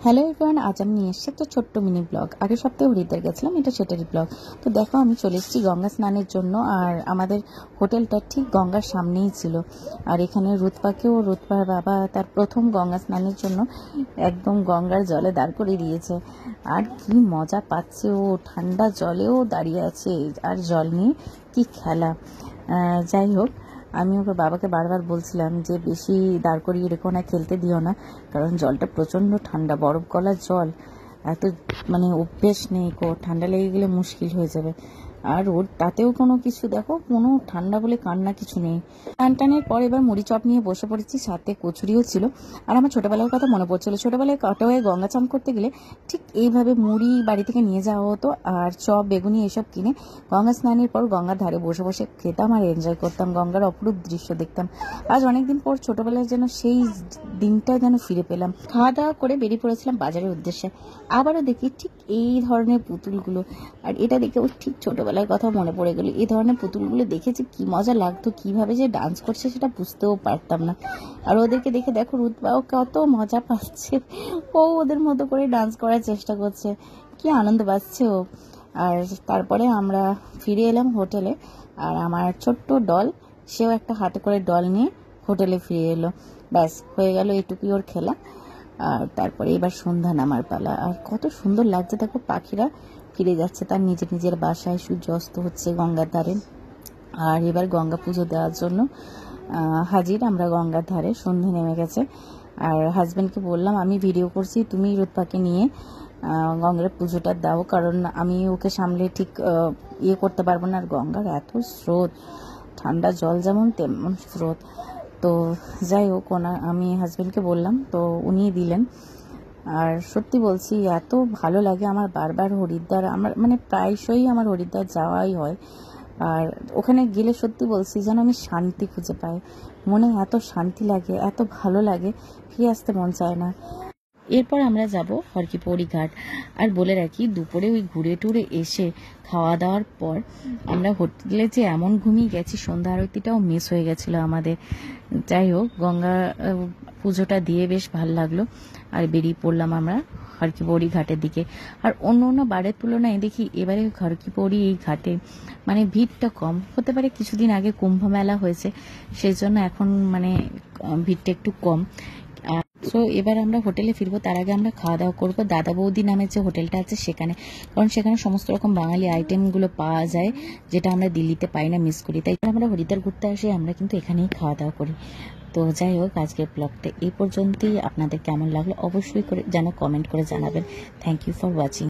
Hello everyone, আজ আমি নিয়ে এসেছি একটা ছোট্ট মিনি ব্লগ। আগের সপ্তাহে হরিদ্বার গেছিলাম, এটা সেটারই ব্লগ। তো দেখো, আমি চলে এসেছি গঙ্গা স্নানের জন্য। আর আমাদের হোটেলটা ঠিক গঙ্গার সামনেই ছিল। আর এখানে রুৎপার বাবা তার প্রথম গঙ্গা স্নানের জন্য একদম গঙ্গার জলে দাঁড় করে দিয়েছে। আর কি মজা পাচ্ছে ও, ঠান্ডা জলেও দাঁড়িয়ে আছে আর জল নিয়ে কি খেলা। যাই হোক, আমি ওকে বাবাকে বারবার বলছিলাম যে বেশি দাঁড় করিয়ে রেখো না, খেলতে দিও না, কারণ জলটা প্রচণ্ড ঠান্ডা, বরফ গলার জল। এত অভ্যেস নেই, ঠান্ডা লেগে গেলে মুশকিল হয়ে যাবে। আর ওর তাতেও কোনো কিছু, দেখো, কোনো ঠান্ডা বলে কান্না কিছু নেই। টানের পর এবার মুড়ি চপ নিয়ে বসে পড়েছি, সাথে কচুরিও ছিল। আর আমার ছোটবেলার কথা মনে পড়ছিল, ছোটবেলায় হয়ে গঙ্গা চান করতে গেলে ঠিক এইভাবে মুড়ি বাড়ি থেকে নিয়ে যাওয়া হতো, আর চপ বেগুনি এসব কিনে গঙ্গা স্নানের পর গঙ্গার ধারে বসে বসে খেতাম আর এনজয় করতাম, গঙ্গার অপরূপ দৃশ্য দেখতাম। আজ অনেকদিন পর ছোটবেলায় যেন সেই দিনটা যেন ফিরে পেলাম। খাওয়া দাওয়া করে বেরিয়ে পড়েছিলাম বাজারের উদ্দেশ্যে। আবারও দেখি ঠিক এই ধরনের পুতুলগুলো, আর এটা দেখে ওর ঠিক ছোটবেলার কথা মনে পড়ে গেল। এই ধরনের পুতুলগুলো দেখেছি, কি মজা লাগতো, কিভাবে যে ডান্স করছে সেটা বুঝতেও পারতাম না। আর ওদেরকে দেখে দেখো, রুৎবাও কত মজা পাচ্ছে, ও ওদের মতো করে ডান্স করার চেষ্টা করছে, কি আনন্দ পাচ্ছে ও। আর তারপরে আমরা ফিরে এলাম হোটেলে, আর আমার ছোট্ট ডল, সেও একটা হাতে করে ডল নিয়ে হোটেলে ফিরে এলো। ব্যাস, হয়ে গেল এটুকুই ওর খেলা। আর তারপরে এবার সন্ধ্যা নামার পালা। আর কত সুন্দর লাগছে দেখো, পাখিরা ফিরে যাচ্ছে তার নিজের নিজের বাসায়, সূর্য অস্ত হচ্ছে গঙ্গার ধারে। আর এবার গঙ্গা পুজো দেওয়ার জন্য হাজির আমরা গঙ্গার ধারে। সন্ধে নেমে গেছে, আর হাজব্যান্ডকে বললাম আমি ভিডিও করছি, তুমি রুৎপাকে নিয়ে গঙ্গার পুজোটা দাও, কারণ আমি ওকে সামলে ঠিক ইয়ে করতে পারবো না। আর গঙ্গার এত স্রোত, ঠান্ডা জল যেমন তেমন স্রোত। তো যাই হোক, আমি হাজব্যান্ডকে বললাম, তো উনি দিলেন। আর সত্যি বলছি, এত ভালো লাগে আমার বারবার হরিদ্বার, আমার প্রায়শই আমার হরিদ্বার যাওয়াই হয়। আর ওখানে গেলে সত্যি বলছি যেন আমি শান্তি খুঁজে পাই, মনে এত শান্তি লাগে, এত ভালো লাগে, ফিরে আসতে মন চায় না। এরপর আমরা যাব হরকিপৌড়ি ঘাট। আর বলে রাখি, দুপুরে ওই ঘুরে টুরে এসে খাওয়া দাওয়ার পর আমরা হোটেলে যে এমন ঘুমিয়ে গেছি, সন্ধ্যা আরতিটাও মিস হয়ে গেছিলো আমাদের। যাই হোক, গঙ্গা পুজোটা দিয়ে বেশ ভালো লাগলো। আর বেরিয়ে পড়লাম আমরা হরকিপৌড়ি ঘাটের দিকে। আর অন্য অন্য বারের তুলনায় দেখি এবারে হরকিপৌড়ি এই ঘাটে ভিড়টা কম হতে পারে, কিছুদিন আগে কুম্ভ মেলা হয়েছে, সেই জন্য এখন ভিড়টা একটু কম। সো এবার আমরা হোটেলে ফিরবো, তার আগে আমরা খাওয়া দাওয়া করবো দাদা বৌদি নামের যে হোটেলটা আছে সেখানে, কারণ সেখানে সমস্ত রকম বাঙালি আইটেমগুলো পাওয়া যায়, যেটা আমরা দিল্লিতে পাই না, মিস করি। তাই আমরা হরিদ্বার ঘুরতে আসি, আমরা কিন্তু এখানেই খাওয়া দাওয়া করি। তো যাই হোক, আজকের ব্লগটা এই পর্যন্তই। আপনাদের কেমন লাগলো অবশ্যই করে যেন কমেন্ট করে জানাবেন। Thank you for watching.